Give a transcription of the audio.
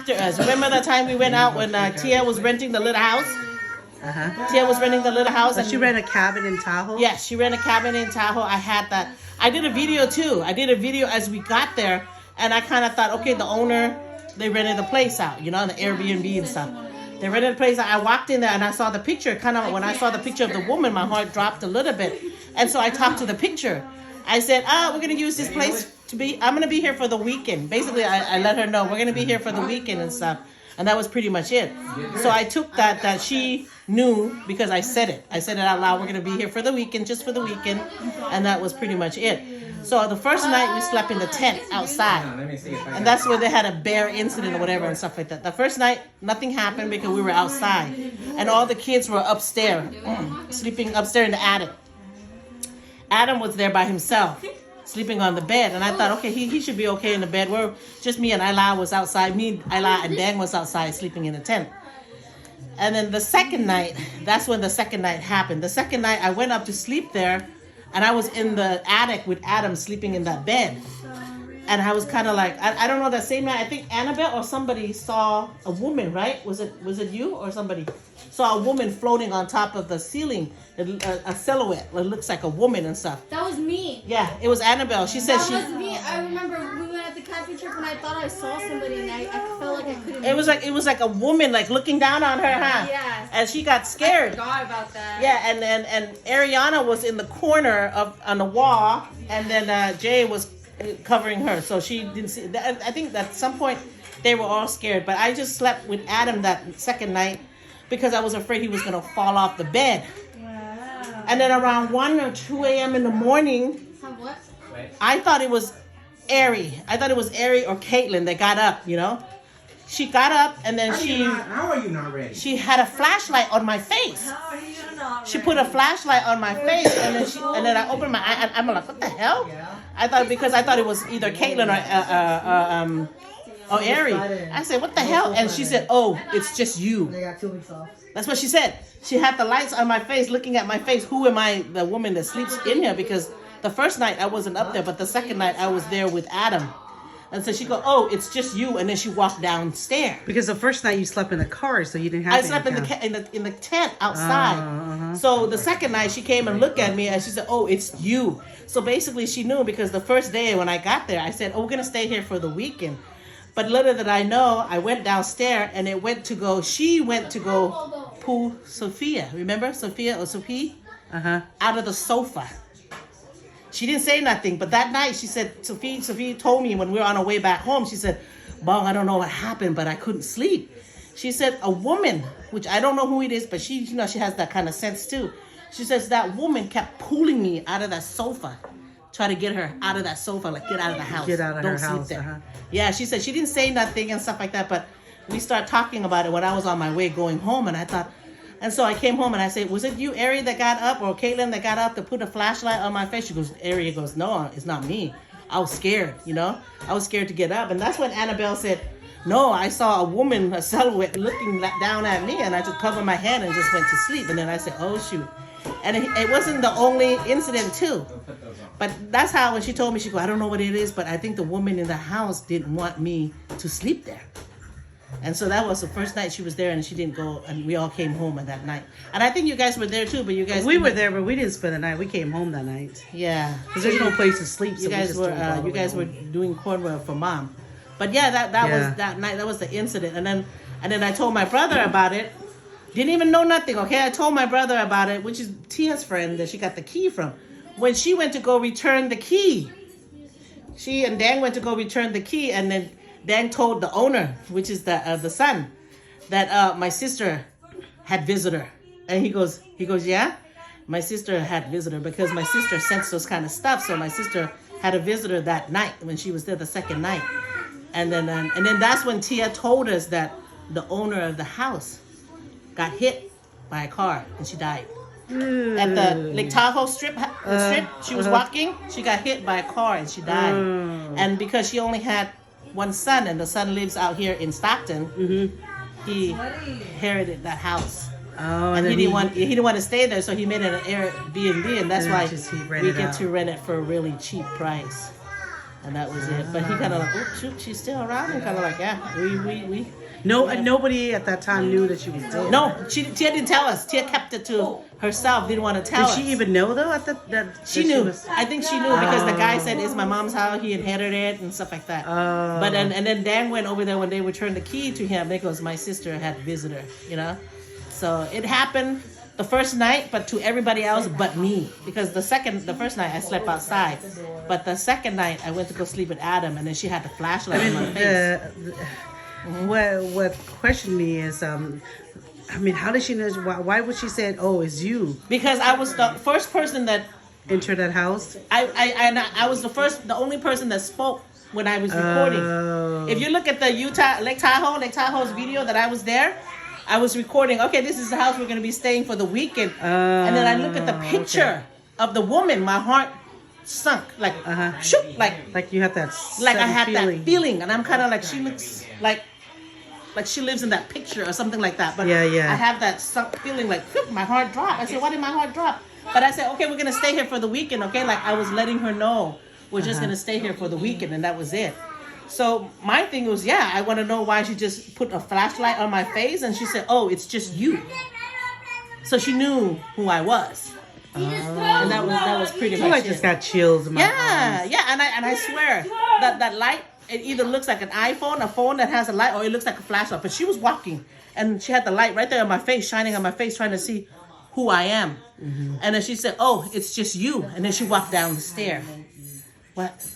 after us. Remember the time we went out when Tia was renting the little house? Tia was renting the little house. And she rented a cabin in Tahoe? Yes, she rented a cabin in Tahoe. I had that. I did a video too. I did a video as we got there. And I kind of thought, okay, the owner, they rented the place out, you know, the Airbnb and stuff. They rented the place out. I walked in there and I saw the picture. Kind of when I saw the picture of the woman, my heart dropped a little bit. And so I talked to the picture. I said, we're going to use this place I'm going to be here for the weekend. Basically, I let her know we're going to be here for the weekend and stuff. And that was pretty much it. So I took that she knew because I said it. I said it out loud. We're going to be here for the weekend, just for the weekend. And that was pretty much it. So the first night we slept in the tent outside. And that's where they had a bear incident or whatever and stuff like that. The first night, nothing happened because we were outside. And all the kids were upstairs, sleeping upstairs in the attic. Adam was there by himself, sleeping on the bed. And I thought, okay, he should be okay in the bed. We're just me and Ayla was outside. Me, Ayla, and Dan was outside sleeping in the tent. And then the second night, that's when the second night happened. The second night, I went up to sleep there, and I was in the attic with Adam sleeping in that bed. And I was kind of like, I don't know, that same night, I think Annabelle or somebody saw a woman, right? Was it you or somebody? Saw a woman floating on top of the ceiling, a silhouette. It looks like a woman and stuff. That was me. Yeah, it was Annabelle. She said that was me. I remember we went at the camping trip and I thought I saw somebody and I felt like I couldn't. It was like a woman like looking down on her, huh? Yeah. And she got scared. I forgot about that. Yeah, and Ariana was in the corner on the wall, and then Jay was covering her, so she didn't see. I think at some point they were all scared, but I just slept with Adam that second night because I was afraid he was going to fall off the bed. Wow. And then around 1 or 2 a.m. in the morning, what? I thought it was Ari. I thought it was Ari or Caitlin that got up, you know? She got up and then how are you not ready? She had a flashlight on my face. How are you not She ready? put a flashlight on my face and then I opened my eye and I'm like, what the hell? I thought it was either Caitlin or Ari. I said, what the hell? And she said, oh, it's just you. They got 2 weeks off. That's what she said. She had the lights on my face, looking at my face. Who am I, the woman that sleeps in here? Because the first night I wasn't up there, but the second night I was there with Adam. And so she go, oh, it's just you. And then she walked downstairs. Because the first night you slept in the car, so you didn't have. I slept in the tent outside. So the second night she came and looked at me and she said, oh, it's you. So basically she knew because the first day when I got there, I said, oh, we're gonna stay here for the weekend. But little did I know, I went downstairs and she went to go pull Sophia. Remember Sophia or Sophie? Out of the sofa. She didn't say nothing, but that night she said, Sophie told me when we were on our way back home, she said, Bong, I don't know what happened, but I couldn't sleep. She said, a woman, which I don't know who it is, but she has that kind of sense too. She says that woman kept pulling me out of that sofa, try to get her out of that sofa, like get out of the house. Get out of her Don't house. sleep there. Yeah, she said she didn't say nothing and stuff like that, but we started talking about it when I was on my way going home, and I thought, and so I came home and I said, was it you, Ari, that got up, or Caitlin that got up to put a flashlight on my face? She goes, Ari goes, no, it's not me. I was scared, you know? I was scared to get up. And that's when Annabelle said, no, I saw a woman, a silhouette, looking down at me, and I just covered my head and just went to sleep. And then I said, oh, shoot. And it wasn't the only incident, too. But that's how, when she told me, she go, I don't know what it is, but I think the woman in the house didn't want me to sleep there. And so that was the first night she was there, and she didn't go, and we all came home at that night. And I think you guys were there too, but you guys... We were there, but we didn't spend the night. We came home that night. Yeah. Because there's no place to sleep, so you guys were doing Cornwall for Mom. But yeah, that was that night. That was the incident. And then I told my brother about it. Didn't even know nothing, okay? I told my brother about it, which is Tia's friend that she got the key from. When she went to go return the key, she and Dan went to go return the key, and then Dan told the owner, which is the son, that my sister had visitor. And he goes, yeah, my sister had visitor because my sister sensed those kind of stuff. So my sister had a visitor that night when she was there the second night. And then that's when Tia told us that the owner of the house got hit by a car and she died. At the Lake Tahoe strip, she was walking, she got hit by a car and she died. And because she only had one son, and the son lives out here in Stockton, he inherited that house. Oh, and he didn't want to stay there, so he made it an Airbnb, and that's why we get to rent it for a really cheap price. And that was it. But he kind of like, oh shoot, she's still around. And kind of like, yeah, we. No, nobody at that time knew that she was dead. No, Tia didn't tell us. Tia kept it to herself. Didn't want to tell us. Did she even know though? At that She knew. I think she knew because the guy said it's my mom's house. He inherited it and stuff like that. But and then Dan went over there when they returned the key to him because my sister had a visitor. You know, so it happened the first night, but to everybody else but me because the first night I slept outside, but the second night I went to go sleep with Adam, and then she had the flashlight in my face. What questioned me is, I mean, how did she know? Why would she say, "Oh, it's you"? Because I was the first person that entered that house. I was the only person that spoke when I was recording. If you look at the Lake Tahoe's video that I was there, I was recording. Okay, this is the house we're going to be staying for the weekend. And then I look at the picture of the woman. My heart sunk, like shook, like you have that, like I had that feeling, and I'm kind of like she looks like she lives in that picture or something like that. But yeah. I have that sunk feeling, like my heart dropped. I said, why did my heart drop? But I said, okay, we're gonna stay here for the weekend. Okay, like I was letting her know we're just gonna stay here for the weekend, and that was it. So my thing was, I want to know why she just put a flashlight on my face, and she said, oh, it's just you. So she knew who I was. And that was pretty much I it. just got chills in my arms. And I swear that light, it either looks like an iPhone, a phone that has a light, or it looks like a flashlight. But she was walking, and she had the light right there on my face, shining on my face, trying to see who I am. And then she said, oh, it's just you. And then she walked down the stair. What?